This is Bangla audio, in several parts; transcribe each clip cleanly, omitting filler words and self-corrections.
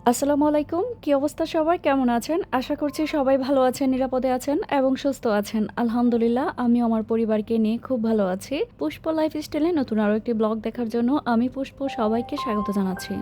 আসসালামু আলাইকুম। কি অবস্থা সবার? কেমন আছেন? আশা করছি সবাই ভালো আছেন, নিরাপদে আছেন এবং সুস্থ আছেন। আলহামদুলিল্লাহ আমিও আমার পরিবারকে নিয়ে খুব ভালো আছি। পুষ্প লাইফস্টাইলে নতুন আরো একটি ব্লগ দেখার জন্য আমি পুষ্প সবাইকে স্বাগত জানাচ্ছি।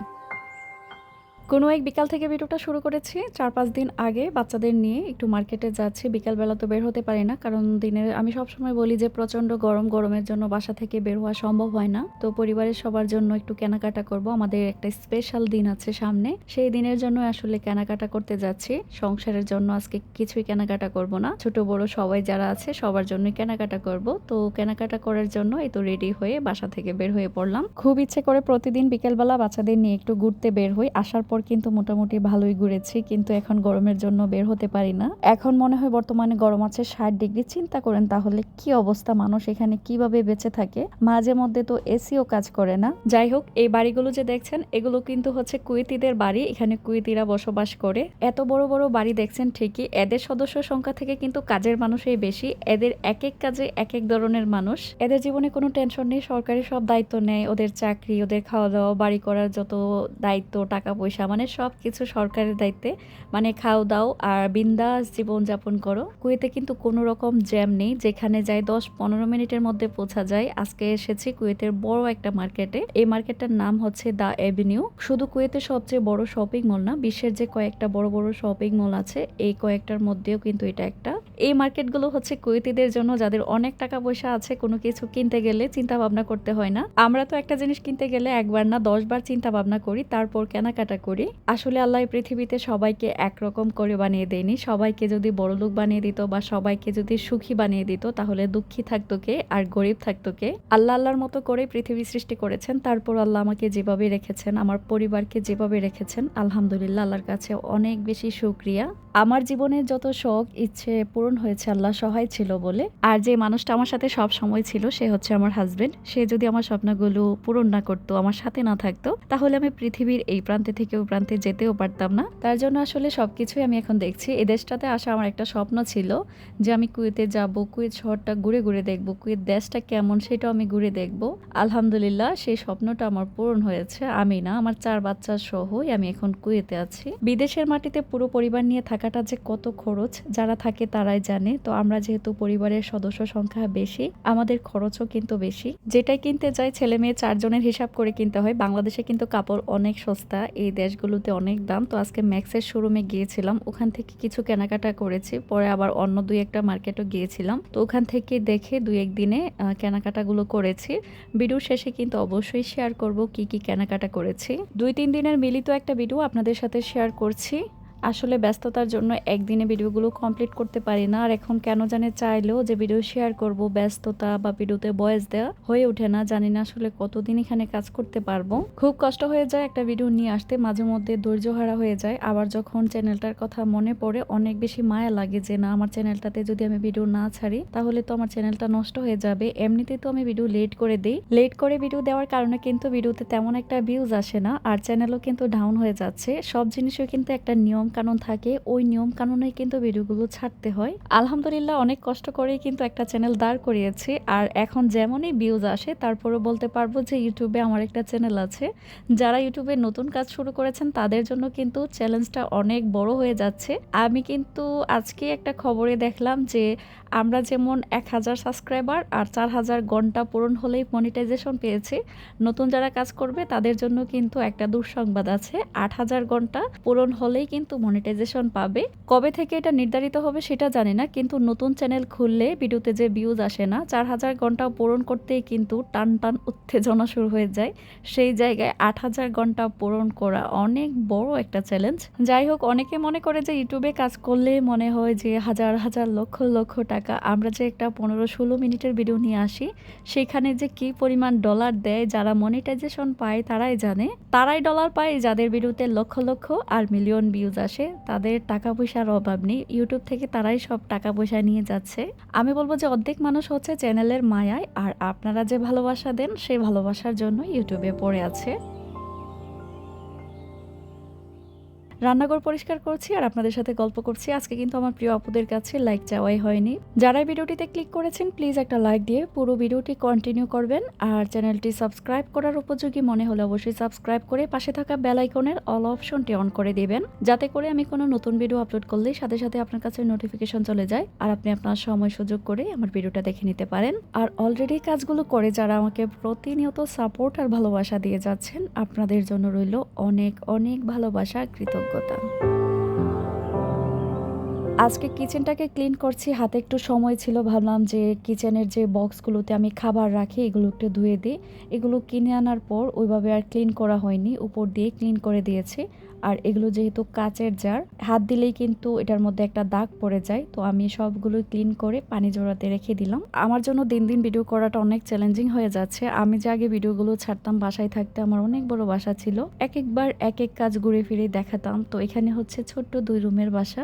কোনো এক বিকাল থেকে ভিডিওটা শুরু করেছি। ৪-৫ দিন আগে বাচ্চাদের নিয়ে একটু মার্কেটে যাচ্ছি। বিকালবেলা তো বের হতে পারি না। কারণ দিনের আমি সবসময় বলি যে প্রচণ্ড গরম, গরমের জন্য বাসা থেকে বের হওয়া সম্ভব হয় না। তো পরিবারের সবার জন্য একটু কেনাকাটা করব। আমাদের একটা স্পেশাল দিন আছে সামনে। সেই দিনের জন্য আসলে কেনাকাটা করতে যাচ্ছি। সংসারের জন্য আজকে কিছুই কেনাকাটা করব না। ছোট বড় সবাই যারা আছে সবার জন্যই কেনাকাটা করব। তো কেনাকাটা করার জন্য এই তো রেডি হয়ে বাসা থেকে বের হয়ে পড়লাম। খুব ইচ্ছে করে প্রতিদিন বিকেলবেলা বাচ্চাদের নিয়ে একটু ঘুরতে বের হই। আসার পর কিন্তু মোটামুটি ভালোই ঘুরেছি, কিন্তু এখন গরমের জন্য বের হতে পারি না। এখন মনে হয় বর্তমানে গরম আছে 60 ডিগ্রি। চিন্তা করেন তাহলে কি অবস্থা, মানুষ এখানে কিভাবে বেঁচে থাকে। মাঝে মধ্যে তো এসিও কাজ করে না। যাই হোক, এই বাড়িগুলো যে দেখছেন এগুলো কিন্তু হচ্ছে কুয়েতিদের বাড়ি। এখানে কুয়েতিরা বসবাস করে। এত বড় বড় বাড়ি দেখছেন ঠিকই, এদের সদস্য সংখ্যা থেকে কিন্তু কাজের মানুষই বেশি। এদের এক এক কাজে এক এক ধরনের মানুষ। এদের জীবনে কোনো টেনশন নেই, সরকারি সব দায়িত্ব নেয়। ওদের চাকরি, ওদের খাওয়া দাওয়া, বাড়ি করার যত দায়িত্ব, টাকা পয়সা, মানে সব কিছু সরকারের দায়িত্বে। মানে খাও দাও আর বিন্দাস জীবনযাপন করো। কুয়েতে কিন্তু কোনো রকম জ্যাম নেই, যেখানে যাই 10-15 মিনিটের মধ্যে পৌঁছা যায়। আজকে এসেছি কুয়েতের বড় একটা মার্কেটে। এই মার্কেটটার নাম হচ্ছে দ্য এভিনিউ। শুধু কুয়েতের সবচেয়ে বড় শপিং মল না, বিশ্বের যে কয়েকটা বড় বড় শপিং মল আছে এই কয়েকটার মধ্যেও কিন্তু এটা একটা। এই মার্কেটগুলো হচ্ছে কুয়েতিদের জন্য, যাদের অনেক টাকা পয়সা আছে। কোনো কিছু কিনতে গেলে চিন্তা ভাবনা করতে হয় না। আমরা তো একটা জিনিস কিনতে গেলে একবার না 10 বার চিন্তা ভাবনা করি, তারপর কেনাকাটা করি। আসলে আল্লাহ পৃথিবীতে সবাইকে একরকম করে বানিয়ে দেয়নি। সবাইকে যদি বড়লোক বানিয়ে দিত বা সবাইকে যদি সুখী বানিয়ে দিত, তাহলে দুঃখী থাকতো কে আর গরিব থাকতো কে? আল্লাহ আল্লাহর মতো করে পৃথিবী সৃষ্টি করেছেন। তারপর আল্লাহ আমাকে যেভাবে রেখেছেন, আমার পরিবারকে যেভাবে রেখেছেন, আলহামদুলিল্লাহ আল্লাহর কাছে অনেক বেশি শুকরিয়া। আমার জীবনের যত শখ ইচ্ছে পূরণ হয়েছে আল্লাহ সহায় ছিল বলে। আর যে মানুষটা আমার সাথে সব সময় ছিল সে হচ্ছে আমার হাজবেন্ড। সে যদি আমার স্বপ্নগুলো পূরণ না করতো, আমার সাথে না থাকতো, তাহলে আমি পৃথিবীর এই প্রান্তে থেকে ওই প্রান্তে যেতেও পারতাম না। তার জন্য আসলে সবকিছুই আমি এখন দেখছি। এই দেশটাতে আসা আমার একটা স্বপ্ন ছিল যে আমি কুয়েতে যাব, কুয়েত শহরটা ঘুরে ঘুরে দেখব, কুয়েত দেশটা কেমন সেটাও আমি ঘুরে দেখব। আলহামদুলিল্লাহ সেই স্বপ্নটা আমার পূরণ হয়েছে। আমি না, আমার 4 বাচ্চা সহই আমি এখন কুয়েতে আছি। বিদেশের মাটিতে পুরো পরিবার নিয়ে থাকাটা যে কত খরচ, যারা থাকে তারাই জানে। তো আমরা যেহেতু পরিবারের সদস্য সংখ্যা বেশি, আমাদের খরচও কিন্তু বেশি। যেটাই কিনতে যাই ছেলে মেয়ে 4 জনের হিসাব করে কিনতে হয়। বাংলাদেশে কিন্তু কাপড় অনেক সস্তা, এই দেশগুলোতে অনেক দাম। তো আজকে ম্যাক্সের শোরুমে গিয়েছিলাম, ওখান থেকে কিছু কেনাকাটা করেছি। পরে আবার অন্য 2-1টা মার্কেটও গিয়েছিলাম। তো ওখান থেকে দেখে 2-1 দিনে কেনাকাটাগুলো করেছি। ভিডিও শেষে কিন্তু অবশ্যই শেয়ার করব কি কি কেনাকাটা করেছি। 2-3 দিনের মিলিত একটা ভিডিও আপনাদের সাথে শেয়ার করছি। আসলে ব্যস্ততার জন্য একদিনে ভিডিওগুলো কমপ্লিট করতে পারি না। আর এখন কেন জানি চাইলেও যে ভিডিও শেয়ার করব, ব্যস্ততা বা ভিডিওতে ভয়েস দেওয়া হয়ে ওঠে না। জানি না আসলে কতদিন এখানে কাজ করতে পারবো। খুব কষ্ট হয়ে যায় একটা ভিডিও নিয়ে আসতে, মাঝে মধ্যে ধৈর্য হারা হয়ে যায়। আবার যখন চ্যানেলটার কথা মনে পড়ে অনেক বেশি মায়া লাগে যে না, আমার চ্যানেলটাতে যদি আমি ভিডিও না ছাড়ি তাহলে তো আমার চ্যানেলটা নষ্ট হয়ে যাবে। এমনিতেই তো আমি ভিডিও লেট করে দিই। লেট করে ভিডিও দেওয়ার কারণে কিন্তু ভিডিওতে তেমন একটা ভিউজ আসে না, আর চ্যানেলও কিন্তু ডাউন হয়ে যাচ্ছে। সব জিনিসের কিন্তু একটা নিয়ম কানুন থাকে, ওই নিয়ম কানুনেই কিন্তু ভিডিওগুলো ছাড়তে হয়। আলহামদুলিল্লাহ অনেক কষ্ট করেই কিন্তু একটা চ্যানেল দাঁড় করিয়েছি। আর এখন যেমনই ভিউজ আসে তারপরও বলতে পারবো যে ইউটিউবে আমার একটা চ্যানেল আছে। যারা ইউটিউবে নতুন কাজ শুরু করেছেন তাদের জন্য কিন্তু চ্যালেঞ্জটা অনেক বড় হয়ে যাচ্ছে। আমি কিন্তু আজকে একটা খবরে দেখলাম যে আমরা যেমন 1000 সাবস্ক্রাইবার আর 4000 ঘন্টা পূরণ হলেই মনিটাইজেশন পেয়েছি, নতুন যারা কাজ করবে তাদের জন্য কিন্তু একটা দুঃসংবাদ আছে। 8000 ঘন্টা পূরণ হলেই কিন্তু মনিটাইজেশন পাবে। কবে থেকে এটা নির্ধারিত হবে সেটা জানি না, কিন্তু নতুন চ্যানেল খুললে ভিডিওতে যে ভিউজ আসে না, 4000 ঘন্টা পূরণ করতেই কিন্তু টান টান উত্তেজনা শুরু হয়ে যায়। সেই জায়গায় 8000 ঘন্টা পূরণ করা অনেক বড় একটা চ্যালেঞ্জ। যাই হোক, অনেকে মনে করে যে ইউটিউবে কাজ করলে মনে হয় যে হাজার হাজার লক্ষ লক্ষ টাকা। আমরা যে একটা 15-16 মিনিটের ভিডিও নিয়ে আসি, সেখানে যে কি পরিমাণ ডলার দেয়, যারা মনিটাইজেশন পায় তারাই জানে। তারাই ডলার পায় যাদের ভিডিওতে লক্ষ লক্ষ আর মিলিয়ন ভিউজ আসে। তাদের টাকা পয়সার অভাব নেই, ইউটিউব থেকে তারাই সব টাকা পয়সা নিয়ে যাচ্ছে। আমি বলবো যে অর্ধেক মানুষ হচ্ছে চ্যানেলের মায়ায়, আর আপনারা যে ভালোবাসা দেন সেই ভালোবাসার জন্য ইউটিউবে পড়ে আছে। রান্নাঘর পরিষ্কার করছি আর আপনাদের সাথে গল্প করছি। আজকে কিন্তু আমার প্রিয় আপুদের কাছে লাইক চাওয়াই হয়নি। যারা ভিডিওটিতে ক্লিক করেছেন প্লিজ একটা লাইক দিয়ে পুরো ভিডিওটি কন্টিনিউ করবেন। আর চ্যানেলটি সাবস্ক্রাইব করার উপযোগী মনে হলে অবশ্যই সাবস্ক্রাইব করে পাশে থাকা বেল আইকনের অল অপশনটি অন করে দিবেন, যাতে করে আমি কোনো নতুন ভিডিও আপলোড করলেই সাথে সাথে আপনার কাছে নোটিফিকেশন চলে যায় আর আপনি আপনার সময় সুযোগ করে আমার ভিডিওটা দেখে নিতে পারেন। আর অলরেডি কাজগুলো করে যারা আমাকে প্রতিনিয়ত সাপোর্ট আর ভালোবাসা দিয়ে যাচ্ছেন, আপনাদের জন্য রইল অনেক অনেক ভালোবাসা, কৃতজ্ঞতা। আজকে কিচেনটাকে ক্লিন করছি, হাতে একটু সময় ছিল, ভাবলাম যে কিচেনের যে বক্সগুলোতে আমি খাবার রাখি এগুলো একটু ধুয়ে দিই। এগুলো কিনে আনার পর ওইভাবে আর ক্লিন করা হয়নি, উপর দিয়ে ক্লিন করে দিয়েছি। আর এগুলো যেহেতু কাচের জার, হাত দিলেই কিন্তু এটার মধ্যে একটা দাগ পড়ে যায়, তো আমি সবগুলো ক্লিন করে পানি জড়াতে রেখে দিলাম। আমার জন্য দিন দিন ভিডিও করাটা অনেক চ্যালেঞ্জিং হয়ে যাচ্ছে। আমি যে আগে ভিডিওগুলো ছাড়তাম বাসায় থাকতে, আমার অনেক বড় বাসা ছিল, এক একবার এক এক কাজ ঘুরে ফিরে দেখাতাম। তো এখানে হচ্ছে ছোট্ট 2 রুমের বাসা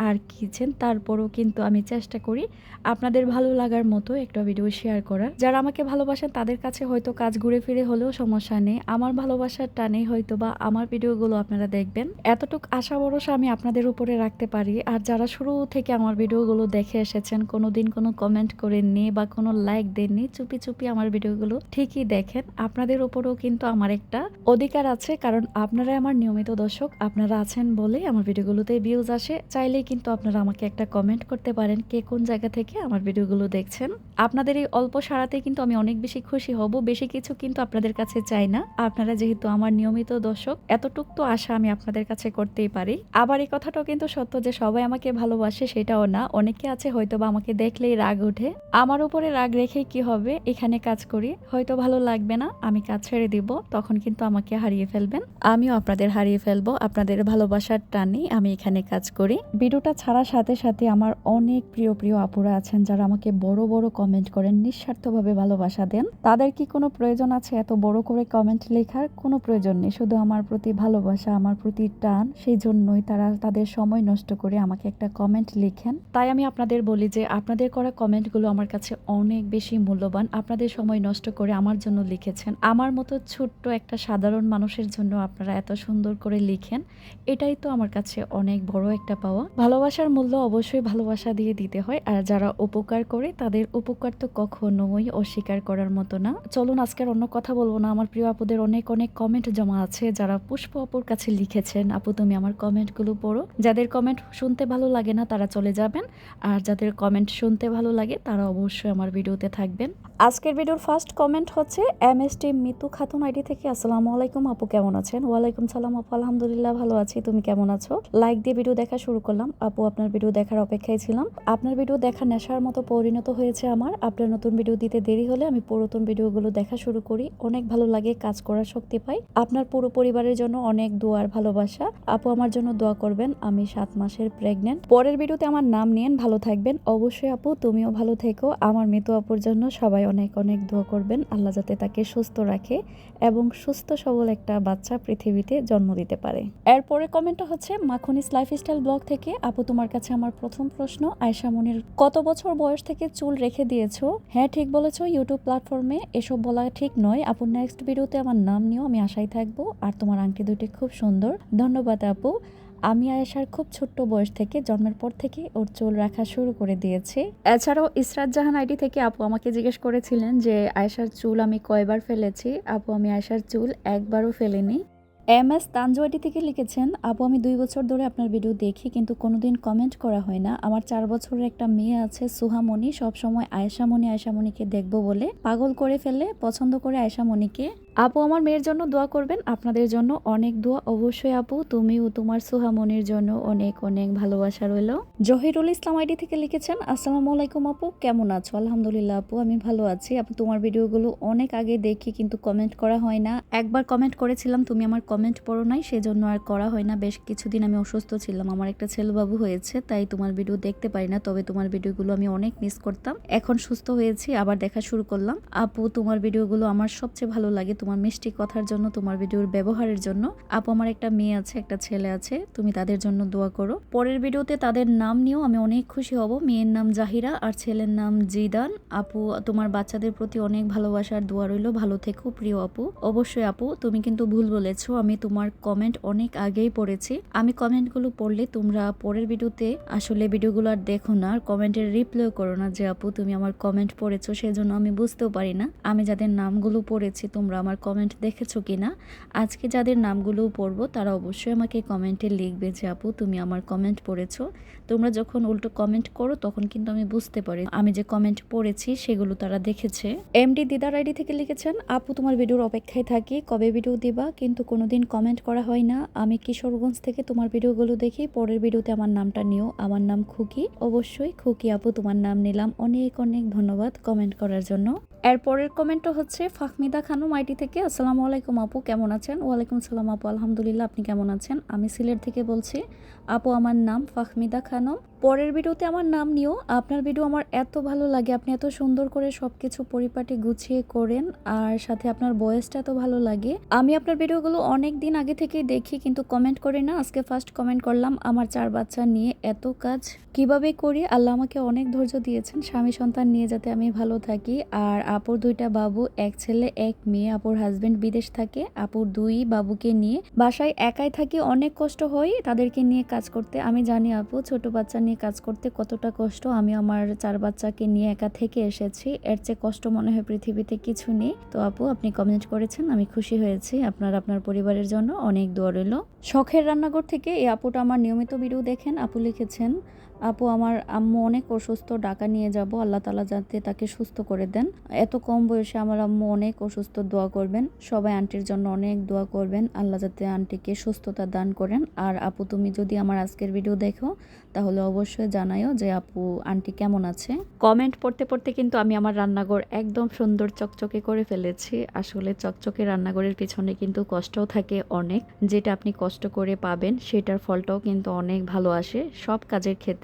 আর কিচেন, তারপরও কিন্তু আমি চেষ্টা করি আপনাদের ভালো লাগার মতো একটা ভিডিও শেয়ার করার। যারা আমাকে ভালোবাসেন তাদের কাছে হয়তো কাজ ঘুরে ফিরে হলেও সমস্যা নেই, আমার ভালোবাসার টানে হয়তো বা আমার ভিডিওগুলো আপনারা দেখবেন, এতটুক আশা ভরসা আমি আপনাদের উপরে রাখতে পারি। আর যারা শুরু থেকে আমার ভিডিওগুলো দেখে এসেছেন, কোনোদিন কোনো কমেন্ট করেননি বা কোনো লাইক দেননি, চুপি চুপি আমার ভিডিওগুলো ঠিকই দেখেন, আপনাদের উপরেও কিন্তু আমার একটা অধিকার আছে, কারণ আপনারা আমার নিয়মিত দর্শক, আপনারা আছেন বলে আমার ভিডিওগুলোতে ভিউজ আসে। চাইলেই কিন্তু আপনারা আমাকে একটা কমেন্ট করতে পারেন কে কোন জায়গা থেকে আমার ভিডিওগুলো দেখছেন। আপনাদের এই অল্প সাড়াতে কিন্তু আমি অনেক বেশি খুশি হব, বেশি কিছু কিন্তু আপনাদের কাছে চাই না। আপনারা যেহেতু আমার নিয়মিত দর্শক, এতটুক তো আশা আমি আপনাদের কাছে করতেই পারি। আবার এই কথাটাও কিন্তু সত্য যে সবাই আমাকে ভালোবাসে সেটাও না, অনেকে আছে হয়তো বা আমাকে দেখলেই রাগ ওঠে। আমার উপরে রাগ রেখেই কি হবে, এখানে কাজ করি, হয়তো ভালো লাগবে না, আমি কাজ ছেড়ে দিব, তখন কিন্তু আমাকে হারিয়ে ফেলবেন, আমিও আপনাদের হারিয়ে ফেলবো। আপনাদের ভালোবাসার টানে আমি এখানে কাজ করি। ভিডিওটা ছাড়ার সাথে সাথে আমার অনেক প্রিয় প্রিয় আপুরা আছেন যারা আমাকে বড় বড় কমেন্ট করেন, নিঃস্বার্থভাবে ভালোবাসা দেন। তাদের কি কোনো প্রয়োজন আছে এত বড় করে কমেন্ট লেখার? কোনো প্রয়োজন নেই, শুধু আমার প্রতি ভালোবাসা, আমার প্রতি টান, সেই জন্যই তারা তাদের সময় নষ্ট করে আমাকে একটা কমেন্ট লিখেন। তাই আমি আপনাদের বলি যে আপনাদের করা কমেন্টগুলো আমার কাছে অনেক বেশি মূল্যবান। আপনাদের সময় নষ্ট করে আমার জন্য লিখেছেন, আমার মতো ছোট্ট একটা সাধারণ মানুষের জন্য আপনারা এত সুন্দর করে লিখেন, এটাই তো আমার কাছে অনেক বড় একটা পাওয়া। ভালোবাসার মূল্য অবশ্যই ভালোবাসা দিয়ে দিতে হয়, আর যারা উপকার করে তাদের উপকার তো কখনোই অস্বীকার করার মতো না। চলুন আজকের অন্য কথা বলবো না, আমার প্রিয় আপুদের অনেক অনেক কমেন্ট জমা আছে যারা পুষ্প আপুর কাছে লিখেছেন, আপু তুমি আমার কমেন্টগুলো পড়ো। যাদের কমেন্ট শুনতে ভালো লাগে না তারা চলে যাবেন, আর যাদের কমেন্ট শুনতে ভালো লাগে তারা অবশ্যই আমার ভিডিওতে থাকবেন। আজকের ভিডিওর ফার্স্ট কমেন্ট হচ্ছে MST মিতু খাতুন আইডি থেকে। আসসালামু আলাইকুম আপু, কেমন আছেন? ওয়ালাইকুম সালাম আপু, আলহামদুলিল্লাহ ভালো আছি, তুমি কেমন আছো? লাইক দিয়ে ভিডিও দেখা শুরু করলাম আপু, আপনার ভিডিও দেখার অপেক্ষায় ছিলাম। আপনার ভিডিও দেখা নেশার মতো পরিণত হয়েছে আমার। আপনার নতুন ভিডিও দিতে দেরি হলে আমি পুরাতন ভিডিওগুলো দেখা শুরু করি, অনেক ভালো লাগে, কাজ করার শক্তি পাই। আপনার পুরো পরিবারের জন্য অনেক দোয়ার ভালোবাসা আপু, আমার জন্য দোয়া করবেন, আমি 7 মাসের প্রেগনেন্ট। পরের ভিডিওতে আমার নাম নিয়েন, ভালো থাকবেন। অবশ্যই আপু তুমিও ভালো থেকো, আমার মিতু আপুর জন্য সবাই অনেক অনেক দোয়া করবেন, আল্লাহ যাতে তাকে সুস্থ রাখে এবং সুস্থ সবল একটা বাচ্চা পৃথিবীতে জন্ম দিতে পারে। এরপরে কমেন্টটা হচ্ছে মাখনিস লাইফস্টাইল ব্লগ থেকে। আপু তোমার কাছে আমার প্রথম প্রশ্ন, আয়েশা মনির কত বছর বয়স থেকে চুল রেখে দিয়েছো? হ্যাঁ ঠিক বলেছো, ইউটিউব প্ল্যাটফর্মে এসব বলা ঠিক নয়। আপু নেক্সট ভিডিওতে আমার নাম নিও, আমি আশায় থাকবো। আর তোমার আংটি দুটি খুব সুন্দর, ধন্যবাদ আপু। আমি আয়েশার খুব ছোট্ট বয়স থেকে, জন্মের পর থেকে ওর চুল রাখা শুরু করে দিয়েছি। এছাড়াও ইসরাত জাহান আইডি থেকে আপু আমাকে জিজ্ঞেস করেছিলেন যে আয়েশার চুল আমি কয়বার ফেলেছি। আপু আমি আয়েশার চুল একবারও ফেলিনি। MS তানজু আইডি থেকে লিখেছেন, আপু আমি 2 বছর ধরে আপনার ভিডিও দেখি কিন্তু কোনোদিন কমেন্ট করা হয় না। আমার 4 বছরের একটা মেয়ে আছে সুহামণি, সবসময় আয়েশামণিকে দেখবো বলে পাগল করে ফেলে, পছন্দ করে আয়েশামণিকে। আপু আমার মেয়ের জন্য দোয়া করবেন, আপনাদের জন্য অনেক দোয়া অবশ্যই আপু, তুমিও তোমার সুহামনির জন্য অনেক অনেক ভালোবাসা রইল। জহিরুল ইসলাম আইডি থেকে লিখেছেন, আসসালামু আলাইকুম আপু, কেমন আছো? আলহামদুলিল্লাহ আপু আমি ভালো আছি। আপু তোমার ভিডিওগুলো অনেক আগে দেখি কিন্তু কমেন্ট করা হয় না। একবার কমেন্ট করেছিলাম, তুমি আমার কমেন্ট পড়ো নাই, সেজন্য আর করা হয় না। বেশ কিছুদিন আমি অসুস্থ ছিলাম, আমার একটা ছেলেবাবু হয়েছে, তাই তোমার ভিডিও দেখতে পারি না। তবে তোমার ভিডিওগুলো আমি অনেক মিস করতাম, এখন সুস্থ হয়েছি আবার দেখা শুরু করলাম। আপু তোমার ভিডিওগুলো আমার সবচেয়ে ভালো লাগে, তোমার মিষ্টি কথার জন্য, তোমার ভিডিওর ব্যবহারের জন্য। আপু আমার একটা মেয়ে আছে, একটা ছেলে আছে, তুমি তাদের জন্য দোয়া করো। পরের ভিডিওতে তাদের নাম নিয়েও আমি অনেক খুশি হব। মেয়ের নাম জাহিরা আর ছেলের নাম জিদান। আপু তোমার বাচ্চাদের প্রতি অনেক ভালোবাসার দোয়া রইল, ভালো থেকো প্রিয় আপু। অবশ্যই আপু, তুমি কিন্তু ভুল বলেছো, আমি তোমার কমেন্ট অনেক আগেই পড়েছি। আমি কমেন্টগুলো পড়লে তোমরা পরের ভিডিওতে আসলে ভিডিওগুলো আর দেখো না, আর কমেন্টের রিপ্লাই করো না যে আপু তুমি আমার কমেন্ট পড়েছো, সেজন্য আমি বুঝতেও পারি না আমি যাদের নামগুলো পড়েছি তোমরা আমার কমেন্ট দেখেছো কিনা। আজকে যাদের নামগুলো পড়বো তারা অবশ্যই আমাকে কমেন্টে লিখবে যে আপু তুমি আমার কমেন্ট পড়েছো। তোমরা যখন উল্টো কমেন্ট করো তখন কিন্তু আমি বুঝতে পারি আমি যে কমেন্ট পড়েছি সেগুলো তারা দেখেছে। এমডি দিদার আইডি থেকে লিখেছেন, আপু তোমার ভিডিওর অপেক্ষায় থাকি, কবে ভিডিও দিবা, কিন্তু কোনোদিন কমেন্ট করা হয় না। আমি কিশোরগঞ্জ থেকে তোমার ভিডিওগুলো দেখি, পরের ভিডিওতে আমার নামটা নিও। আমার নাম খুকি। অবশ্যই খুকি আপু, তোমার নাম নিলাম। অনেক অনেক ধন্যবাদ কমেন্ট করার জন্য। এরপরের কমেন্টও হচ্ছে ফাহমিদা খানম আইডি থেকে, আসসালামু আলাইকুম আপু, কেমন আছেন? ওয়ালাইকুম সালাম আপু, আলহামদুলিল্লাহ, আপনি কেমন আছেন? আমি সিলেট থেকে বলছি। আপু আমার নাম ফাহমিদা খানম, পরের ভিডিওতে আমার নাম নিও। আপনার ভিডিও আমার এত ভালো লাগে, আপনি এত সুন্দর করে সবকিছু পরিপাটি গুছিয়ে করেন, আর সাথে আপনার ভয়েসটা এত ভালো লাগে। আমি আপনার ভিডিওগুলো অনেক দিন আগে থেকেই দেখি কিন্তু কমেন্ট করি না, আজকে ফার্স্ট কমেন্ট করলাম। আমার 4 বাচ্চা নিয়ে এত কাজ কিভাবে করি, আল্লাহ আমাকে অনেক ধৈর্য দিয়েছেন স্বামী সন্তান নিয়ে যাতে আমি ভালো থাকি। আর আপুর 2টা বাবু, এক ছেলে এক মেয়ে। আপুর হাজবেন্ড বিদেশ থাকে। আপুর 2 বাবুকে নিয়ে বাসায় একাই থাকি, অনেক কষ্ট হয় তাদেরকে নিয়ে কাজ করতে। আমি জানি আপু ছোট বাচ্চা নিয়ে কাজ করতে কতটা কষ্ট। আমি আমার 4 বাচ্চাকে নিয়ে একা থেকে এসেছি, এর চেয়ে কষ্ট মনে হয় পৃথিবীতে কিছু নেই। তো আপু আপনি কমেন্ট করেছেন, আমি খুশি হয়েছি। আপনার পরিবারের জন্য অনেক দোয়া রইল। শখের রান্নাঘর থেকে এই আপুটা আমার নিয়মিত ভিডিও দেখেন। আপু লিখেছেন, আপু আমার আম্মু অনেক অসুস্থ, ঢাকা নিয়ে যাব, আল্লাহ তাআলা যাতে তাকে সুস্থ করে দেন। এত কম বয়সে আমার আম্মু অনেক অসুস্থ, দোয়া করবেন সবাই। আন্টির জন্য অনেক দোয়া করবেন, আল্লাহ যাতে আন্টিকে সুস্থতা দান করেন। আর আপু তুমি যদি আমার আজকের ভিডিও দেখো তাহলে অবশ্যই জানাইও যে আপু আন্টি কেমন আছে। কমেন্ট পড়তে পড়তে কিন্তু আমি আমার রান্নাঘর একদম সুন্দর চকচকে করে ফেলেছি। আসলে চকচকে রান্নাঘরের পিছনে কিন্তু কষ্টও থাকে অনেক, যেটা আপনি কষ্ট করে পাবেন সেটার ফলটাও কিন্তু অনেক ভালো আসে সব কাজের ক্ষেত্রে।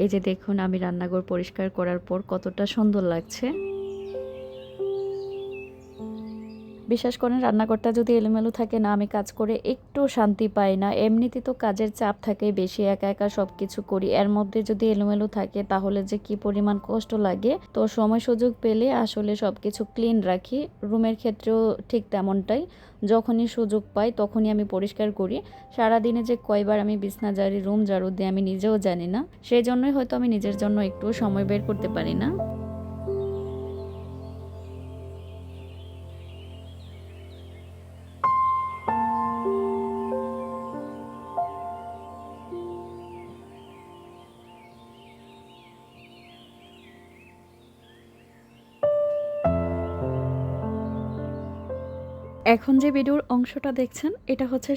এই যে দেখুন আমি রান্নাঘর পরিষ্কার করার পর কতটা সুন্দর লাগছে। বিশ্বাস করেন রান্নাঘরটা যদি এলোমেলো থাকে না, আমি কাজ করে একটু শান্তি পাই না। এমনিতে তো কাজের চাপ থাকে বেশি, একা একা সব কিছু করি, এর মধ্যে যদি এলোমেলো থাকে তাহলে যে কি পরিমাণ কষ্ট লাগে। তো সময় সুযোগ পেলে আসলে সব কিছু ক্লিন রাখি। রুমের ক্ষেত্রেও ঠিক তেমনটাই, যখনই সুযোগ পাই তখনই আমি পরিষ্কার করি। সারাদিনে যে কয়বার আমি বিছনা ঝাড়ি, রুম ঝাড়ু দিই আমি নিজেও জানি না। সেই জন্যই হয়তো আমি নিজের জন্য একটু সময় বের করতে পারি না। এখন যে ভিডিওর অংশটা দেখছেন এটা হচ্ছে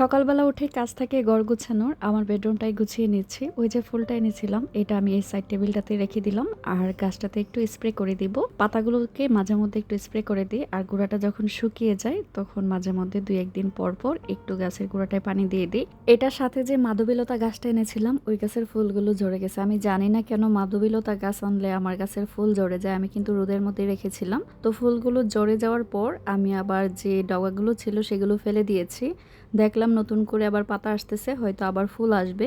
সকালবেলা উঠে কাজ থাকে ঘর গুছানোর। আমার বেডরুমটাই গুছিয়ে নিচ্ছি। ওই যে ফুলটা এনেছিলাম এটা আমি এই সাইড টেবিলটাতে রেখে দিলাম, আর গাছটাতে একটু স্প্রে করে দিব। পাতাগুলোকে মাঝে মধ্যে একটু স্প্রে করে দিই, আর গোড়াটা যখন শুকিয়ে যায় তখন মাঝে মধ্যে 2-1 দিন পর পর একটু গাছের গোড়াটায় পানি দিয়ে দিই। এটার সাথে যে মাধবীলতা গাছটা এনেছিলাম ওই গাছের ফুলগুলো ঝরে গেছে। আমি জানি না কেন মাধবীলতা গাছ আনলে আমার গাছের ফুল ঝরে যায়। আমি কিন্তু রোদের মধ্যে রেখেছিলাম, তো ফুলগুলো ঝরে যাওয়ার পর আমি আবার যে ডগাগুলো ছিল সেগুলো ফেলে দিয়েছি। দেখলাম নতুন করে আবার পাতা আসতেছে, হয়তো আবার ফুল আসবে।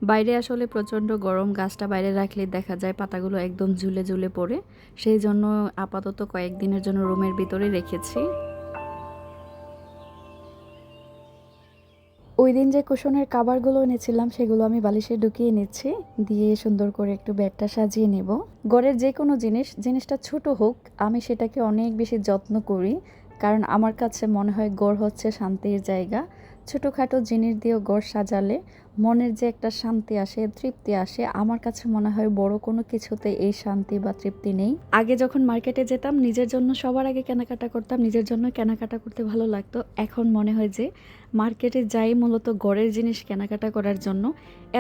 বাইরে আসলে প্রচণ্ড গরম, গাছটা বাইরে রাখলে দেখা যায় পাতাগুলো একদম ঝুলে ঝুলে পড়ে। সেই জন্য আপাতত কয়েকদিনের জন্য রুমের ভিতরে রেখেছি। ওই দিন যে কুশনের কাভারগুলো এনেছিলাম সেগুলো আমি বালিশে ঢুকিয়ে নিচ্ছি, দিয়ে সুন্দর করে একটু বেডটা সাজিয়ে নেব। ঘরের যে কোনো জিনিসটা ছোট হোক আমি সেটাকে অনেক বেশি যত্ন করি, কারণ আমার কাছে মনে হয় ঘর হচ্ছে শান্তির জায়গা। ছোটোখাটো জিনিস দিয়েও ঘর সাজালে মনের যে একটা শান্তি আসে, তৃপ্তি আসে, আমার কাছে মনে হয় বড় কোনো কিছুতে এই শান্তি বা তৃপ্তি নেই। আগে যখন মার্কেটে যেতাম নিজের জন্য সবার আগে কেনাকাটা করতাম, নিজের জন্য কেনাকাটা করতে ভালো লাগতো। এখন মনে হয় যে মার্কেটে যাই মূলত ঘরের জিনিস কেনাকাটা করার জন্য।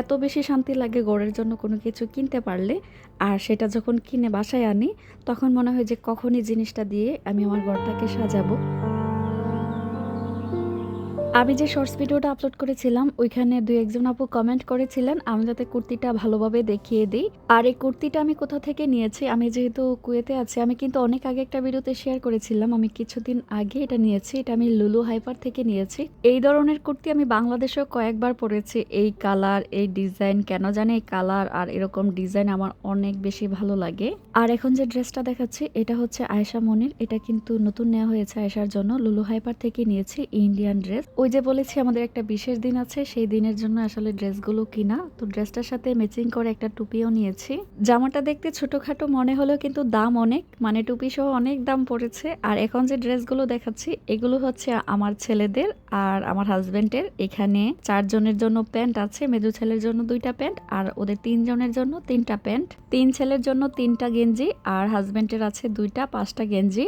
এত বেশি শান্তি লাগে ঘরের জন্য কোনো কিছু কিনতে পারলে, আর সেটা যখন কিনে বাসায় আনি তখন মনে হয় যে কখনই জিনিসটা দিয়ে আমি আমার ঘরটাকে সাজাবো। আমি যে শর্টস ভিডিওটা আপলোড করেছিলাম ওইখানে ২-১ জন আপু কমেন্ট করেছিলেন আমি যাতে কুর্তিটা ভালোভাবে দেখিয়ে দিই। আর এই কুর্তিটা আমি কোথা থেকে নিয়েছি, আমি যেহেতু কুয়েতে আছি, আমি কিন্তু অনেক আগে একটা ভিডিওতে শেয়ার করেছিলাম আমি কিছুদিন আগে এটা নিয়েছি। এটা আমি লুলু হাইপার থেকে নিয়েছি। এই ধরনের কুর্তি আমি বাংলাদেশেও কয়েকবার পরেছি। এই কালার, এই ডিজাইন, কেন জানি এই কালার আর এরকম ডিজাইন আমার অনেক বেশি ভালো লাগে। আর এখন যে ড্রেসটা দেখাচ্ছি এটা হচ্ছে আয়েশা মনির। এটা কিন্তু নতুন নেওয়া হয়েছে আয়েশার জন্য, লুলু হাইপার থেকে নিয়েছি ইন্ডিয়ান ড্রেস। ওই যে বলেছি আমাদের একটা বিশেষ দিন আছে, সেই দিনের জন্য আসলে ড্রেসগুলো কিনা। তো ড্রেসটার সাথে ম্যাচিং করে একটা টুপিও নিয়েছি। জামাটা দেখতে ছোটখাটো মনে হলেও কিন্তু দাম অনেক, মানে টুপি সহ অনেক দাম পড়েছে। আর এখন যে ড্রেসগুলো দেখাচ্ছি এগুলো হচ্ছে আমার ছেলেদের আর আমার হাজবেন্ডের। এখানে 4 জনের জন্য প্যান্ট আছে, মেজো ছেলের জন্য 2টা প্যান্ট আর ওদের 3 জনের জন্য 3টা প্যান্ট, 3 ছেলের জন্য 3টা গেঞ্জি আর হাজবেন্ডের আছে 2টা 5টা গেঞ্জি,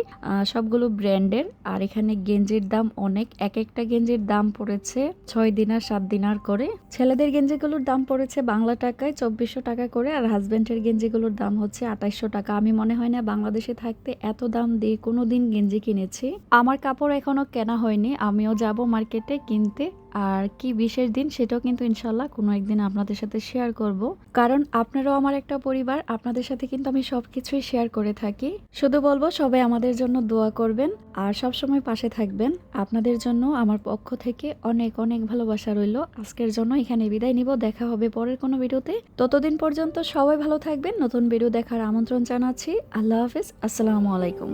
সবগুলো ব্র্যান্ডের। আর এখানে গেঞ্জির দাম অনেক, এক একটা গেঞ্জির দাম পড়েছে 6 দিনার 7 দিনার করে। ছেলেদের গেঞ্জিগুলোর দাম পড়েছে বাংলা টাকায় 2400 টাকা করে আর হাজবেন্ডের গেঞ্জিগুলোর দাম হচ্ছে 2800 টাকা। আমি মনে হয় না বাংলাদেশে থাকতে এত দাম দিয়ে কোনোদিন গেঞ্জি কিনেছি। আমার কাপড় এখনো কেনা হয়নি, আমিও যাব মার্কেটে কিনতে। আর কি বিশেষ দিন সেটাও কিন্তু ইনশাল্লাহ কোনো একদিন আপনাদের সাথে শেয়ার করব, কারণ আপনারাও আমার একটা পরিবার, আপনাদের সাথে কিন্তু আমি সবকিছুই শেয়ার করে থাকি। শুধু বলবো সবাই আমাদের জন্য দোয়া করবেন আর সব সময় পাশে থাকবেন। আপনাদের জন্য আমার পক্ষ থেকে অনেক অনেক ভালোবাসা রইল। আজকের জন্য এখানে বিদায় নিব, দেখা হবে পরের কোনো ভিডিওতে। ততদিন পর্যন্ত সবাই ভালো থাকবেন। নতুন ভিডিও দেখার আমন্ত্রণ জানাচ্ছি। আল্লাহ হাফেজ, আসসালামু আলাইকুম।